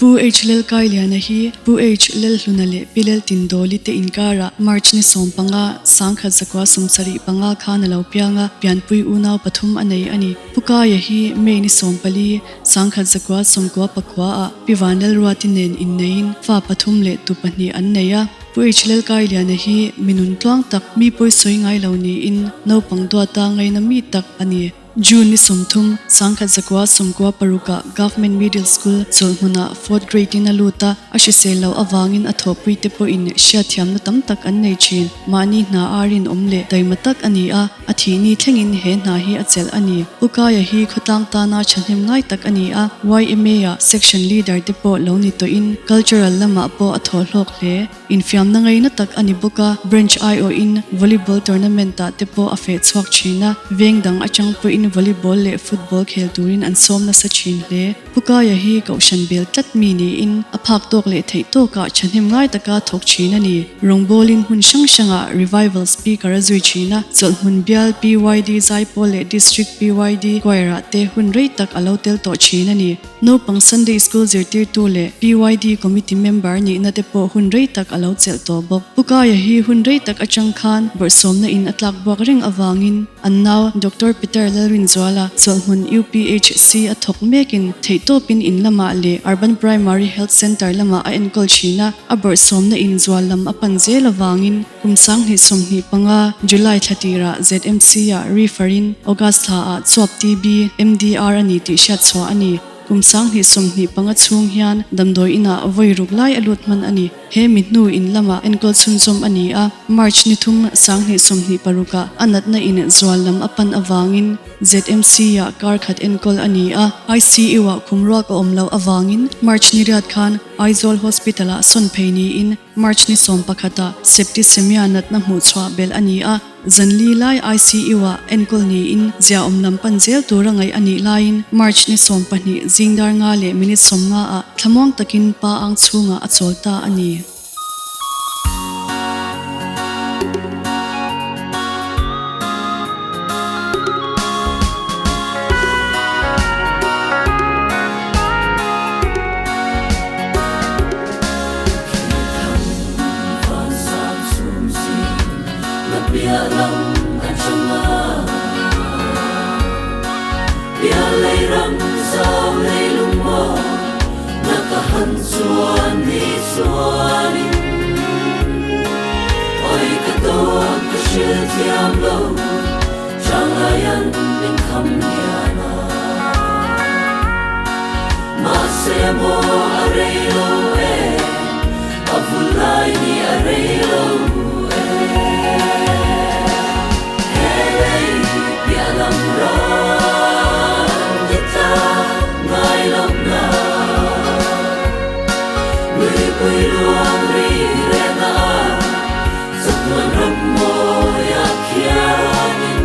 pu HLL kailiana hi pu HLL lunale pilel tindoli te inkara march ni sompanga sangkha zakwa sumsari panga khana laupianga pianpui unaw pathum anei ani puka ya hi me ni sompali sangkha zakwa somkwa pakwa a piwanal ruatinen innein fa pathum le tupani anneya pu HLL kailiana hi minun tlang tak mi poi soi ngai lawni in no pangdwa ta ngai na mi tak ani June ni somthum sangkha zakwa somkwa paruka government middle school solhuna 4th grade in aluta ashiselo awangin athopui te po in shathiam na tamtak an nei chin mani na arin omle daimatak ani a athini thlengin he na hi achel ani ukaya hi khotang ta na chanhem ngai tak ani a YMA ya section leader te po loni to in cultural lama po atholok le in fiam na ngai na tak ani buka branch IO in volleyball tournament ta te po afe chwak china wengdang achang po in volleyball le football khel turin an som na sachin le pukaya hi kaushan bel tat mi ni in aphak tok le thei to ka chanhem ngai taka thok china ni rongbolin hun sang sanga revival speaker azui china cholhun bial PYD zaipol le district PYD koira te hun rei tak alotel to china ni no pang Sunday school zirtir tu le PYD committee member ni na te po hun rei tak alo chel to bok pukaya hi hun rei tak achang khan bersom na in atlak bok ring awangin annaw Dr. Peter Rinzwala Solhun UPHC athok mekin theitopin in lama le urban primary health center lama a enkol china aber somna in zwalam apanje lawangin kumsang hi somni panga July 30 ra ZMC ya referin August tha a chop TB MDR ani ti shat chwa ani kumsang hi somni panga chung hian damdoi ina voiruk lai alutman ani he mitnu in lama enkol chunchom ani a march ni thum sang hi somni paruka anatna in zwalam apan awangin ZMC ya karkhat enkol ani a ICU wa khumra ko omlo awangin march ni riat khan Aizol hospital a sonpheini in march ni sompakhata septicemia natna mu chwa bel ani a zanli lai ICU wa enkol ni in zia omlam panjel turangai ani lain march ni sompani jingdar nga le minute somnga a thamong takin pa ang chunga acholta ani Suan ni suanin oi ka don ka shil tiam lo changayan min kham hiana ma se mo arelo e avulai ni arelo e hey bialam ra kita ngai lam na Pui luang ri re na Sat tuan ram mo ya kianin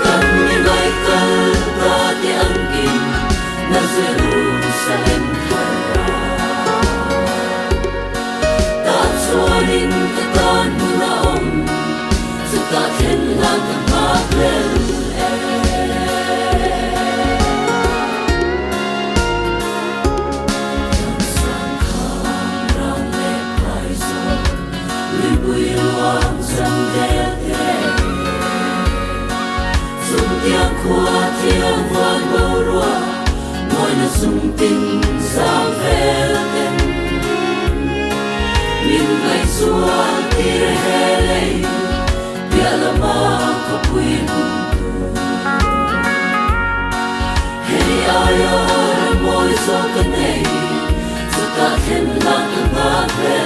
Kan mi ngai kal ta te angkin Na Jerusalem kara Ta chuanin ka tan muna om Sa ta ten lang ka maklel Qua thiên vạn bầu rùa ngồi nó sung tinh sao về tên mình ngày xua thì rẻ lấy bia là mà có quyền hey ai ơi môi gió cơn này giờ ta thiên lang ở ngã về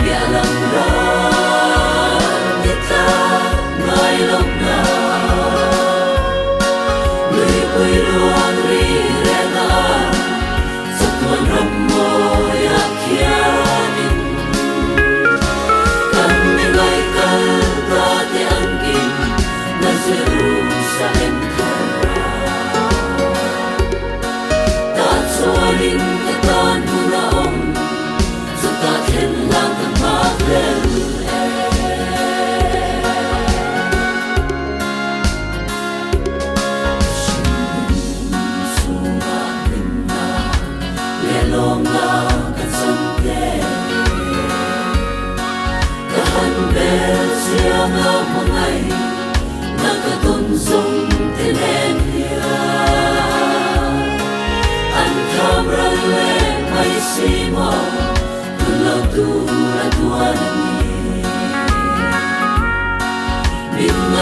bia là luang ri re na sa tuan ram mo ya kianin kan mi ngai kal ta te angkin na Jerusalem kara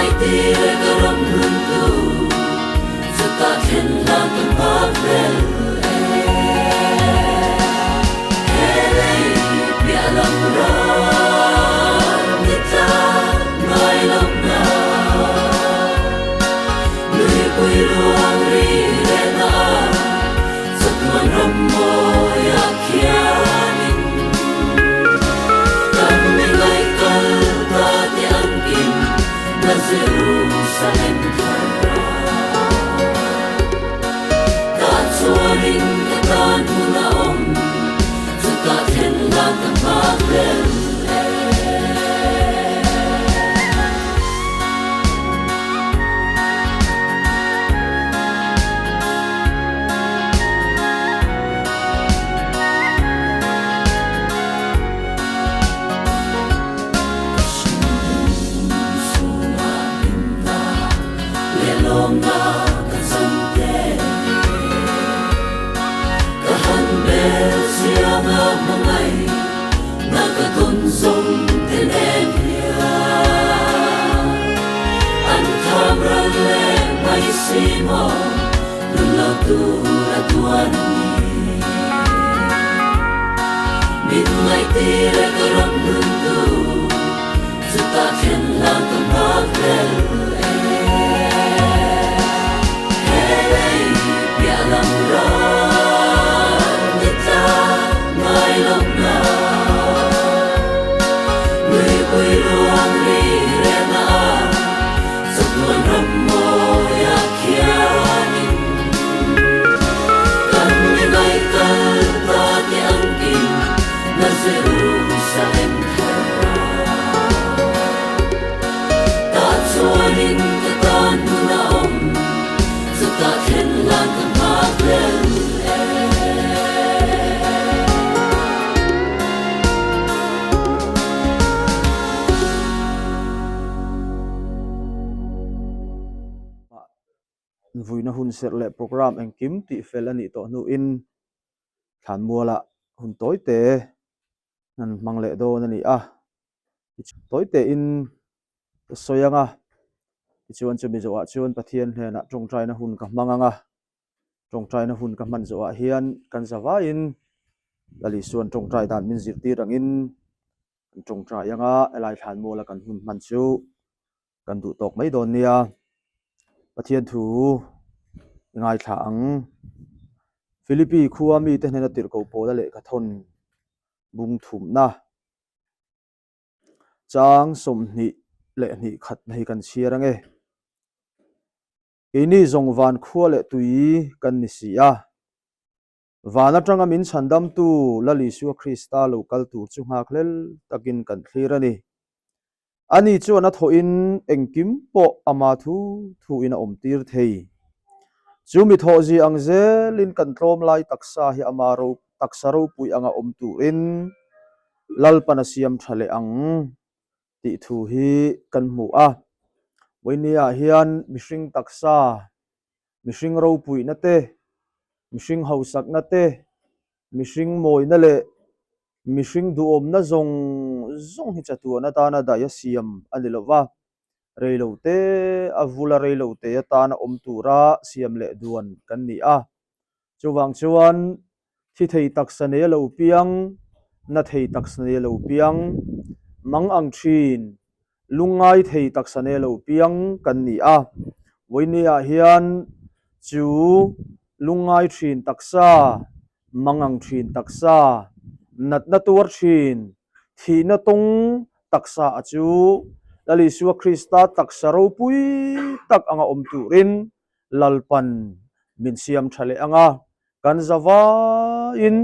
ngày tia garam hundu Zata ten lang kan pavel Hele bialam ra Nita ngai lam na Lui quy ruang ri re na Satman rammo ya kianin Kami ngai kal ta te angkin Na Jerusalem thara Suaring katan muna Zata ten lang kan pavel Sông tên em hiền anh tham ra lệ may xì mò đừng lo tu ra tuan mình ngày tia cái râm hương tu sự ta thiên lang tâm bạc lên hey bia làm ra người ta mai lòng na quy ruang ri re na Satman rammo ya kianin Kami ngai kal ta te angkin Na Jerusalem thara Ta chuanin katan muna Zata ten lang kan pavel vui na hun ser le program eng kim ti felani to nu in than muala hun toite nan mangle do na ni a toite in soyanga chuan chumi zowa chuan pathian hlena tongtrai na hun ka manganga tongtrai na hun ka man zowa hian kan zawa in lali suan tongtrai dan min zirti rangin tongtrai yanga elai than muala kan hun man chu kan du tok mai don nia pathian thu ngai thang Philippi khuami te hena tir ko pola le ka thon bung thum na chang som ni le ni khat nei kan chiarange ini zongwan khua le tui kan ni sia wana tanga min chandam tu lali su Krista local tu chu nga khlel takin kan thirani ani chu na tho in engkim po ama thu in om tir thei chumi tho ji angze lin kan tlom lai taksa hi amaro taksaro pui anga om turin lalpana siam thale ang ti thu hi kan mu a boinia hian mihring taksa mihring ro pui na te mihring hausak na te mihring moi na le mihring du om na zong hi chatu na ta na da ya siam anilowa reilo te avula reilo te ta na om tura siam le duan kan ni a chuwang chuan thi thei taksane lo piang na thei taksane lo piang mang ang thin lungai thei taksane lo piang kan ni a voinia hian chu lungai thin taksa mangang thin taksa nat na tur thin thi na tong taksa achu lali suwa Krista taksaro pui tak anga om turin lalpan min siam thale anga kan zawa in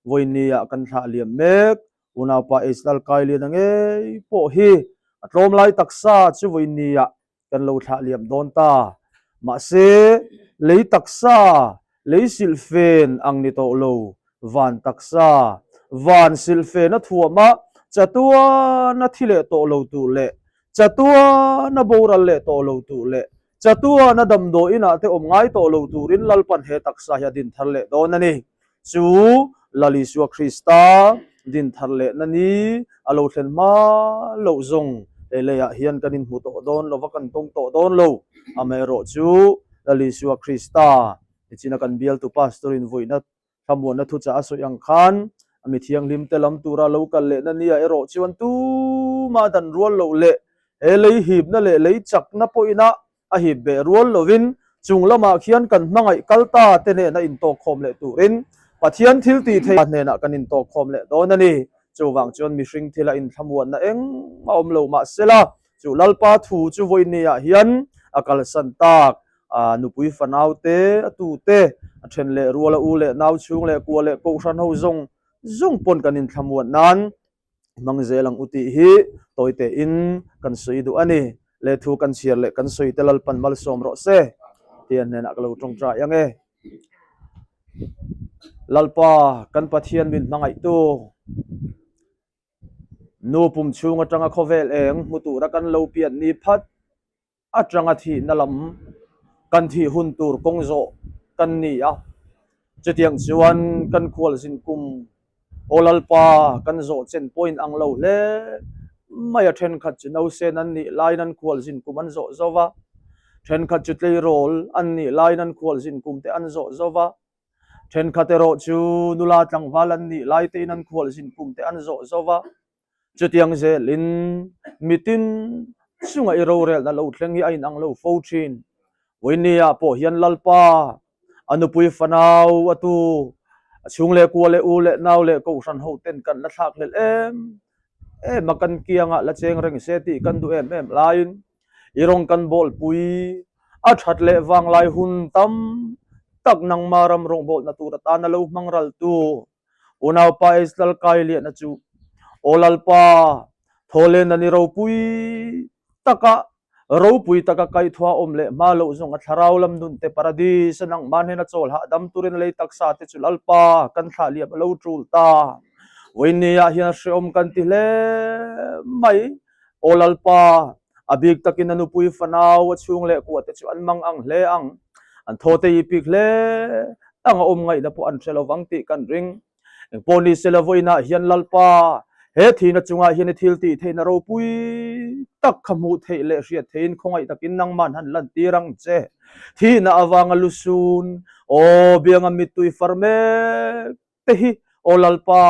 voinia kan thla liam mek una pa isdal kaili nange po hi atlom lai taksa chu voinia kan lo thla liam don ta ma se lei taksa lei silfen ang ni to lo van taksa van silfen na thuama chatua na thile to lo tu le chatua na boral le to lo tu le chatua na damdo ina te om ngai to lo turin lalpan he taksa ya din tharle donani chu lali suwa Krista din tharle nani alo thlen ma lo zong leya hian kanin hu to don lo wakan tong to don lo amero chu alisua Krista ichina kan bial tu pastor in voina thamon na thu cha so yang khan ami thiang lim te lam tura local le na nia ero chuan tu ma dan rual lo le elei hip na le lei chak na poina a hip be rual lovin chunglama khian kan hmangai kalta te ne na in to khom le turin pathian thil ti thei ne na kan in to khom le don ani chuwang chuan mi hring thila in thamuan na eng ma om lo ma sela chu lalpa thu chu voinia hian akal santak nupui fanau te atu te a then le ruala u le nau chung le kwa le ko ran ho zong pon kan in thamuan nan mangzelang uti hi toite in kan sui du ani le thu kan chiar le kan sui telal pan mal som ro se tian nen aklo tong tra yang e lalpa kan pathian min mangai tu nu pum chunga tanga khovel eng mutu ra kan lo pian ni phat atanga thi nalam kan thi hun tur kongzo kan ni a chetiang chuan kan khwal sin kum olalpa kan zo chen point ang lo le maya then khat chino sen an ni lai nan khwal sin kum an zo zowa then khat chutlei rol an ni lai nan khwal sin kum te an zo zowa then khatero chu nula tlang walan ni lai te nan khwal sin kum te an zo zowa chetiang ze lin mitin sunga iro rel na lo thleng hi ain ang lo fo thin winia po hian lalpa anupui fanau atu chungle kuale ule naule ko ran ho ten kan la thak lel makan kianga la cheng reng se ti kan du em lain irong kan bol pui a that le wang lai hun tam tak nang maram rong bol na tu ta na lo mangral tu unaw pa istal kai le na chu olalpa thole na ni ro pui taka ro pui taka kai thwa omle ma lo zong a tharau lam nun te paradis nang man hena chol ha dam turin le taksa te chul alpa kan thla liam lo trul ta winia hian shom kan ti le mai olalpa abik takin anu pui fanau chung le ko te chu an mang ang hle ang an thote ipik le anga om ngai na po an thelo wangti kan ring poni sela voina hian lalpa he thina chunga hian thil ti theina ro pui tak khamu thei le riat thein khongai takin nang man han lan tirang che thina awanga lusun o bianga mitui farme te hi olalpa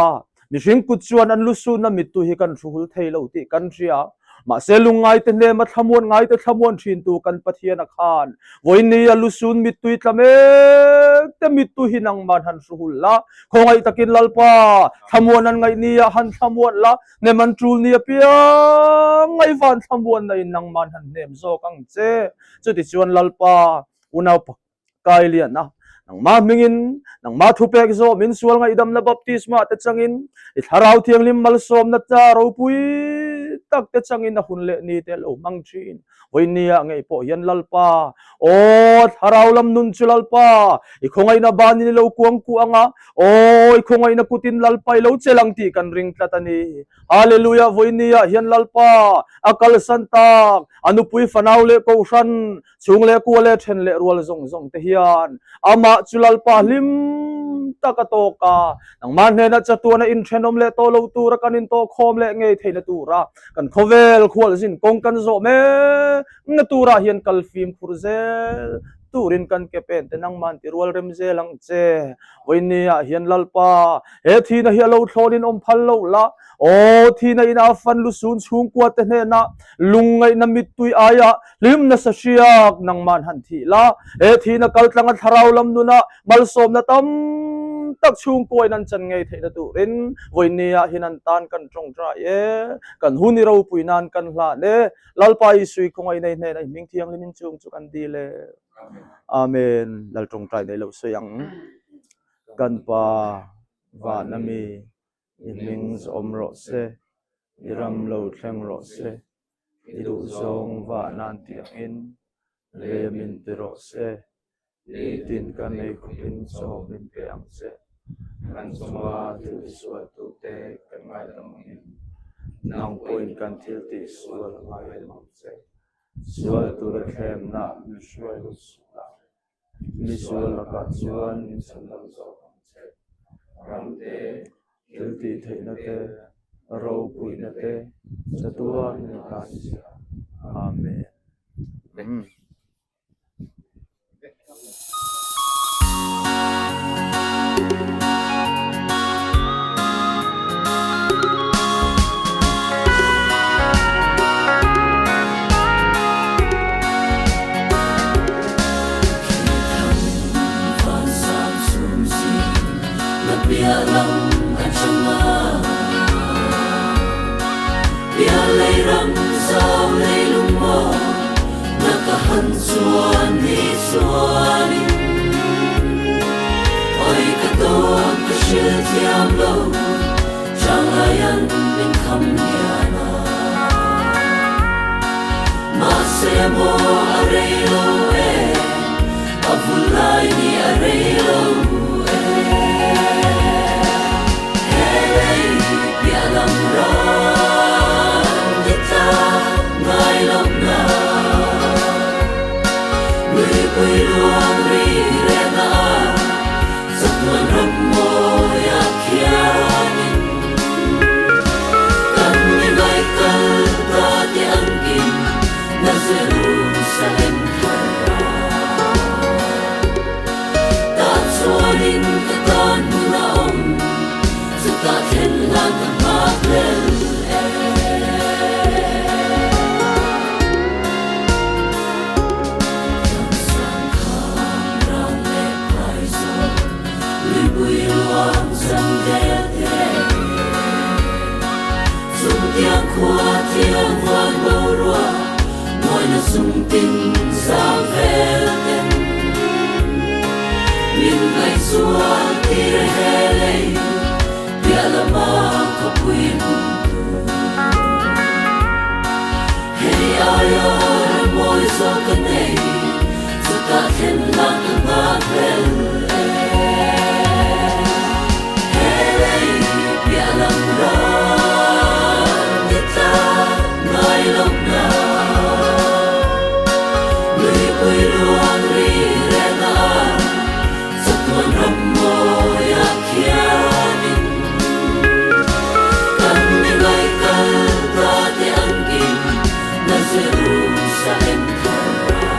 mi hring kut chuan an lusun na mitui hi kan thul thei lo ti kan ria ma selungai te ne ma thamuan ngai te thamuan thin tu kan pathian a khan voini alusun mitui tlame te mitui hinang man han suhul la khongai takin lalpa thamuan an ngai ni han thamuan la ne man trul ni pia ngai van thamuan na in nang man han nem zo kang che chuti chuan lalpa unaw kai lian na nang ma mingin nang ma thupek zo min sual ngai dam na baptisma te changin i tharau thiang lim mal som na cha ro pui tak te changin na hun le ni te lo mang thin voinia ngai po hian lalpa o tharau lam nun chu lalpa i khongai na ban ni lo kuang ku anga o i khongai na kutin lalpa lo chelang ti kan ring tlatani hallelujah voinia hian lalpa akal santak anupui fanau le ko ran chung le ku le then le rual zong zong te hian ama chu lalpa lim takatoka nang man ne na chatuana in thenom le to lo tu ra kanin to khom le ngei theina tu ra kan khovel khwal zin kong kan zo me na tu ra hian kalfim khurzel turin kan kepen te nang man ti rual rem zelang che voinia hian lalpa he thina hi lo thlonin om phal lo la o thina ina fan lu sun chung kwa te ne na lungai na mitui aya lim na sa shiak nang man han thi la he thina kaltlang tharau lam nu na mal som na tam tak chung koi nan chan ngei theina tu rin voinia hinan tan kan trong tra ye kan huni ro pui nan kan hla ne lalpa i sui khongai nei nei nei ming thiang limin chung chu kan di le amen lal trong trai nei lo sayang kan pa va nami iming om ro se iram lo thleng ro se idu zong va nan tiangin le min ti ro se tin kan nei khupin so min peang se kan swa tu swa tu te kan ngai lamangin nang point kan thil ti sual ngai lamang se sual tu ra khem na mi sual lu sual mi sual ka chuan min san lam zo se ram te thil ti theina te ro pui na te chatua ni ka si amen bia lam kan changa bia lei ram sao lei lung mo na ka han suan ni suan oi ka to ka shil tiam lo chang ayan min kham yana ma se mo arei lo e avulai ni arei lo Quy luang ri re na sa tuan ram mo ya kianin kan ni gai kal ta ti angkin na Jerusalem khara ta chuanin ka tan mu na om sa ta then lan ta ma lel qua tiếng vang bầu rùa ngồi nó sung tin sao về tên mình ngày xưa thì hè lấy bia là mà có quy hey ai ơi môi gió cơn này dù ta thêm lặng mà về Jerusalem khara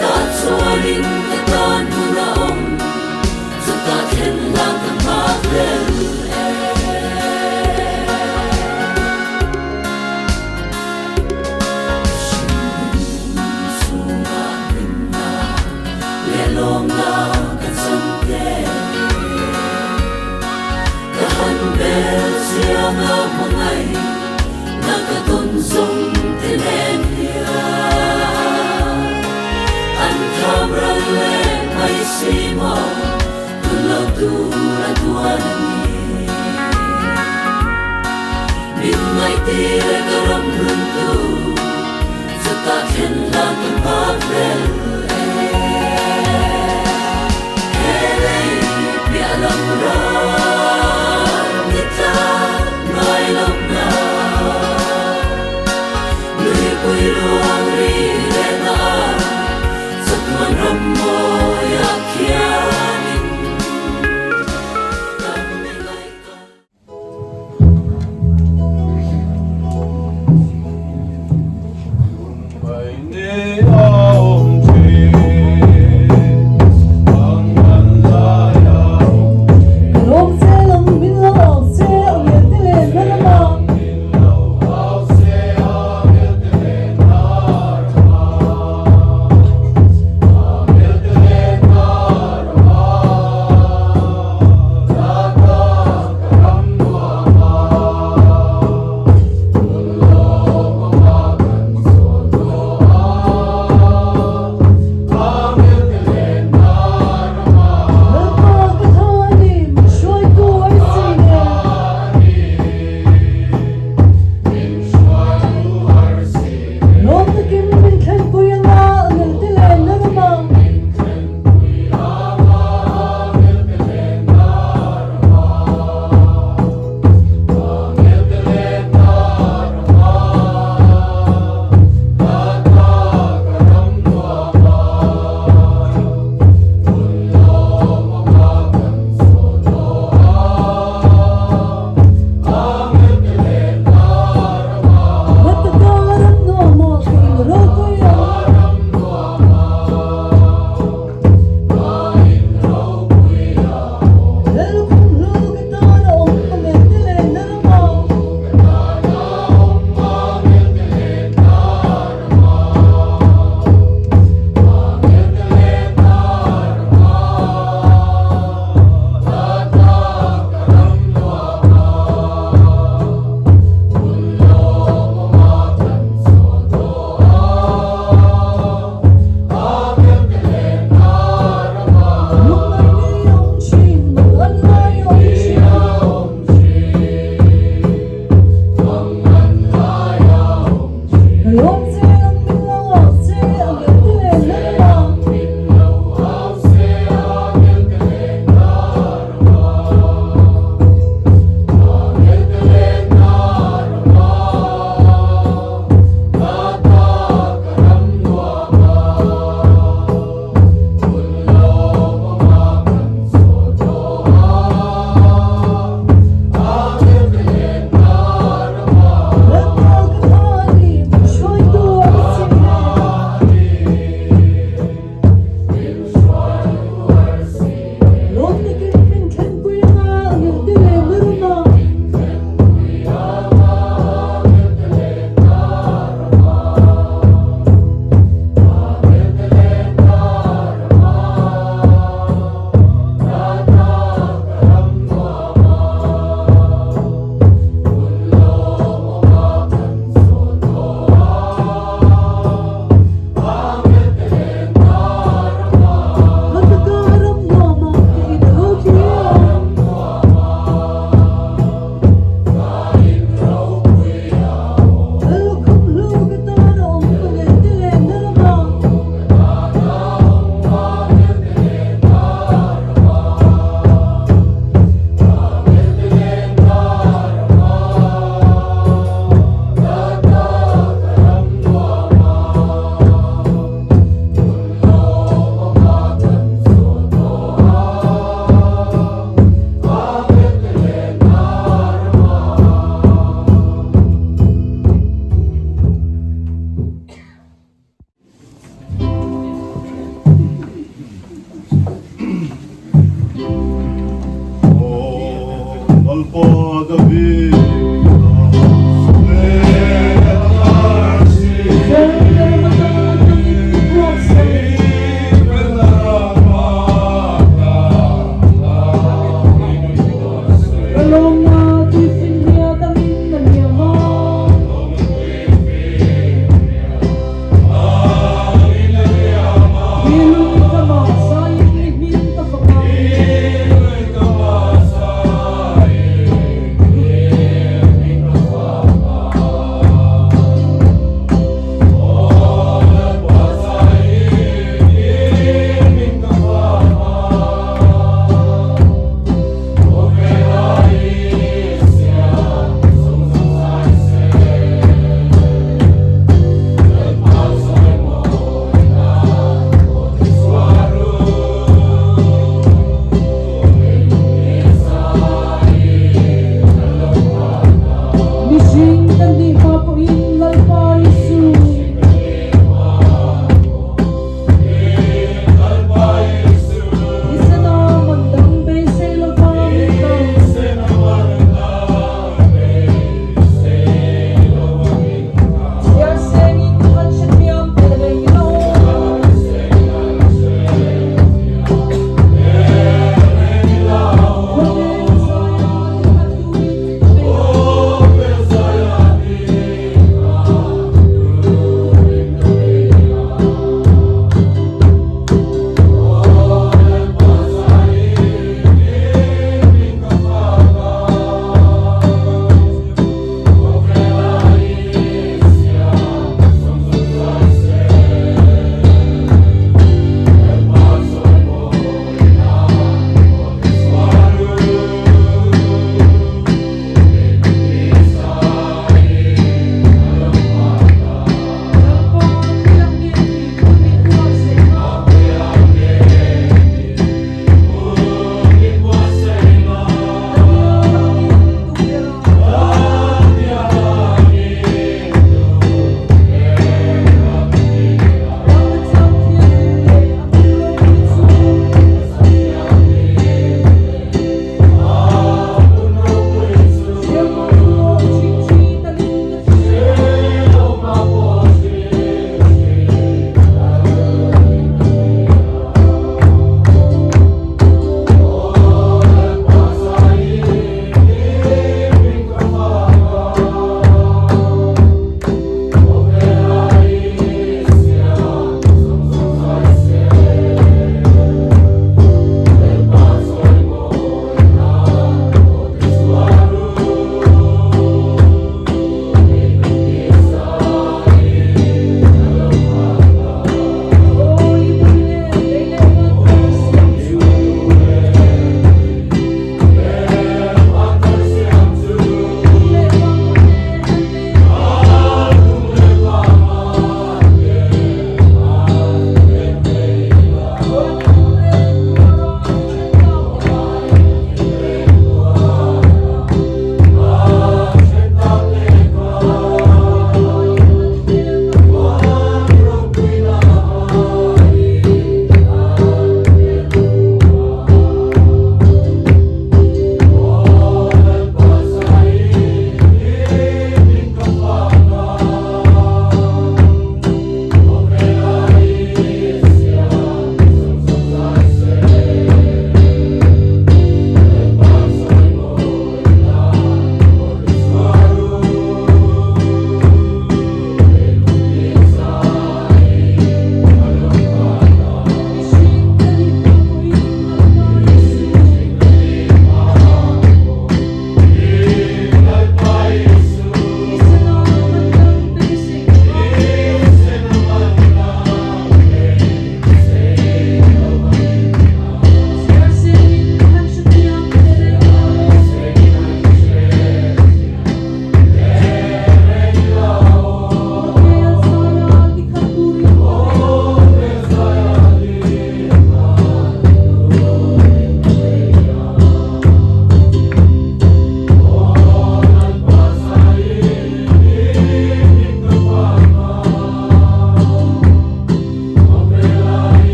ta chuanin ka tan mu na om zu ta then lang ka ma lel sunga ninna le long na ka sam ke ka han bel siang a mangai Nakatun sung tinen hiya An kamran le may simo Tulaw tura duanani Minay tira karam runtu Sa takin lang ang paglel